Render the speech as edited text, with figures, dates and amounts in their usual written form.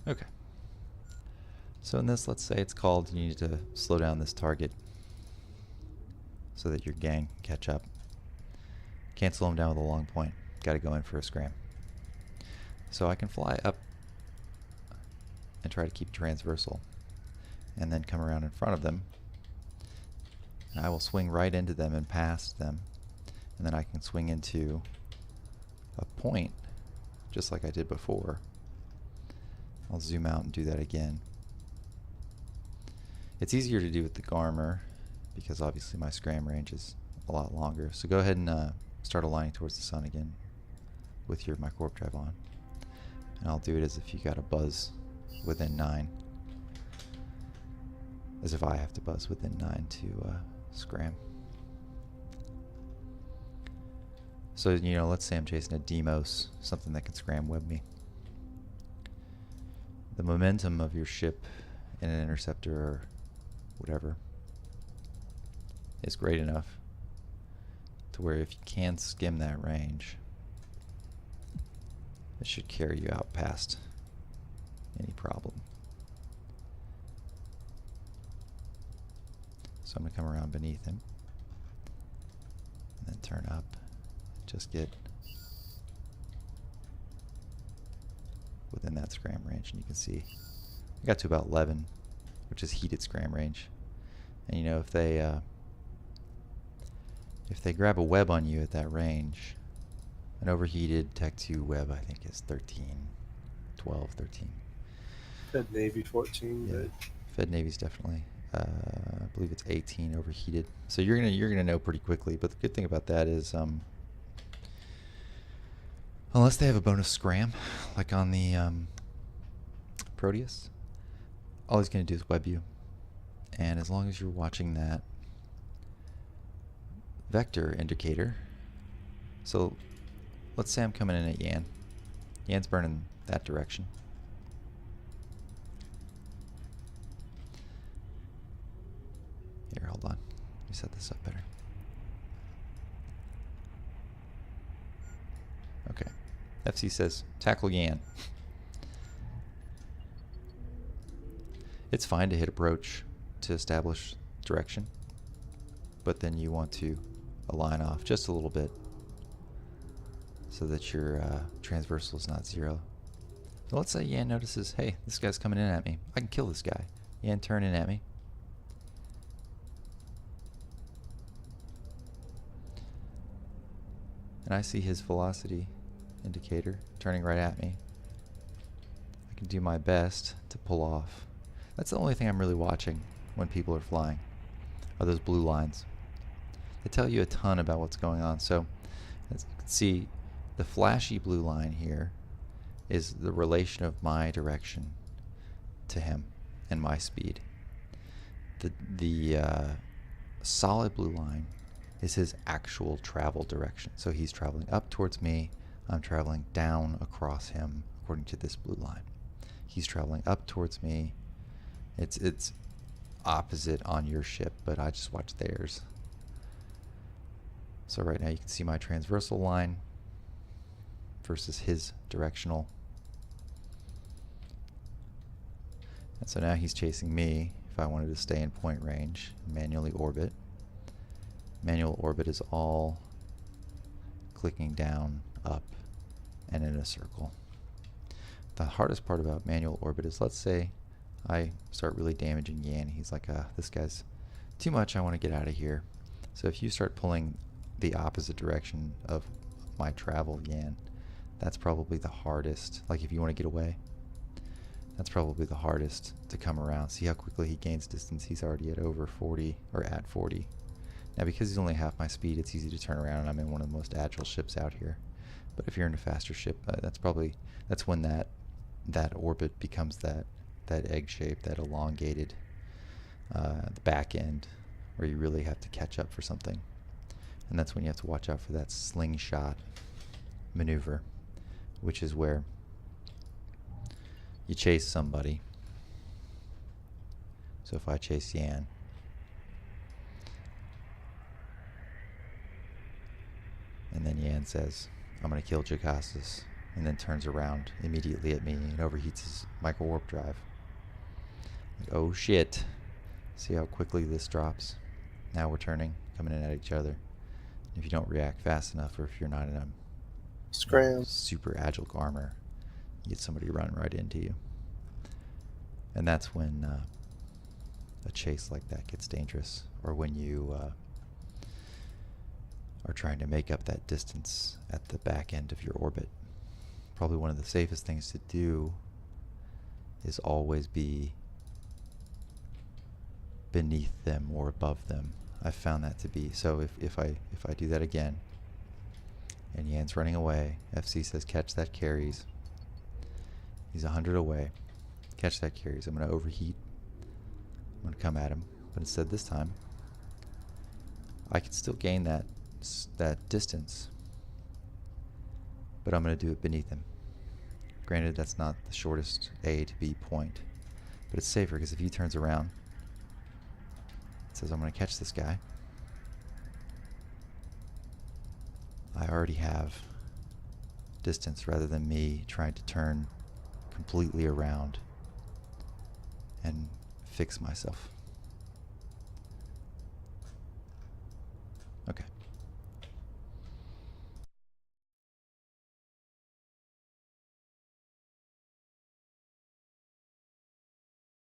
Okay. So in this, let's say it's called you need to slow down this target so that your gang can catch up. Can't slow them down with a long point. Got to go in for a scram. So I can fly up and try to keep transversal and then come around in front of them. And I will swing right into them and past them. And then I can swing into a point just like I did before. I'll zoom out and do that again. It's easier to do with the Garmer because obviously my scram range is a lot longer. So go ahead and start aligning towards the sun again with your micro warp drive on. And I'll do it as if you got a buzz within 9. As if I have to buzz within 9 to scram. So, you know, let's say I'm chasing a Demos, something that can scram web me. The momentum of your ship in an interceptor or whatever is great enough to where if you can skim that range, it should carry you out past any problem. So I'm going to come around beneath him and then turn up. Just get within that scram range, and you can see I got to about 11, which is heated scram range. And you know, if they grab a web on you at that range, an overheated Tech 2 web I think is 13, 12, 13. Fed Navy 14, Yeah. but Fed Navy's definitely. I believe it's 18 overheated. So you're gonna know pretty quickly. But the good thing about that is, unless they have a bonus scram, like on the Proteus, all he's gonna do is web you. And as long as you're watching that vector indicator, so let's say I'm coming in at Yan. Yan's burning that direction. Here, hold on. Let me set this up better. Okay. FC says, tackle Yan. It's fine to hit approach to establish direction, but then you want to align off just a little bit so that your transversal is not 0. So let's say Yan notices, hey, this guy's coming in at me. I can kill this guy. Yan turn in at me. And I see his velocity indicator turning right at me. I can do my best to pull off. That's the only thing I'm really watching when people are flying, are those blue lines. They tell you a ton about what's going on. So, as you can see, the flashy blue line here is the relation of my direction to him and my speed. The solid blue line is his actual travel direction. So he's traveling up towards me, I'm traveling down across him according to this blue line. He's traveling up towards me. It's opposite on your ship, but I just watch theirs. So right now you can see my transversal line versus his directional. And so now he's chasing me. If I wanted to stay in point range, manually orbit. Manual orbit is all clicking down, up, and in a circle. The hardest part about manual orbit is, let's say I start really damaging Yan. He's like, this guy's too much, I want to get out of here. So if you start pulling the opposite direction of my travel, Yan, that's probably the hardest. Like if you want to get away, that's probably the hardest to come around. See how quickly he gains distance. He's already at over 40, or at 40. Now because he's only half my speed, it's easy to turn around, and I'm in one of the most agile ships out here. But if you're in a faster ship, that's when that orbit becomes that egg shape, that elongated the back end, where you really have to catch up for something. And that's when you have to watch out for that slingshot maneuver, which is where you chase somebody. So if I chase Yan, and then Yan says, I'm going to kill Jocastus, and then turns around immediately at me and overheats his micro warp drive. Like, oh shit. See how quickly this drops? Now we're coming in at each other. If you don't react fast enough, or if you're not in a Scram. super agile armor, you get somebody running right into you. And that's when a chase like that gets dangerous, or when you are trying to make up that distance at the back end of your orbit. Probably one of the safest things to do is always be beneath them or above them. I've found that to be so. If I do that again and Yan's running away, FC says catch that carries. He's 100 away. Catch that carries. I'm going to overheat. I'm going to come at him, but instead this time I can still gain that distance, but I'm going to do it beneath him. Granted, that's not the shortest A to B point, but it's safer because if he turns around, it says I'm going to catch this guy, I already have distance rather than me trying to turn completely around and fix myself.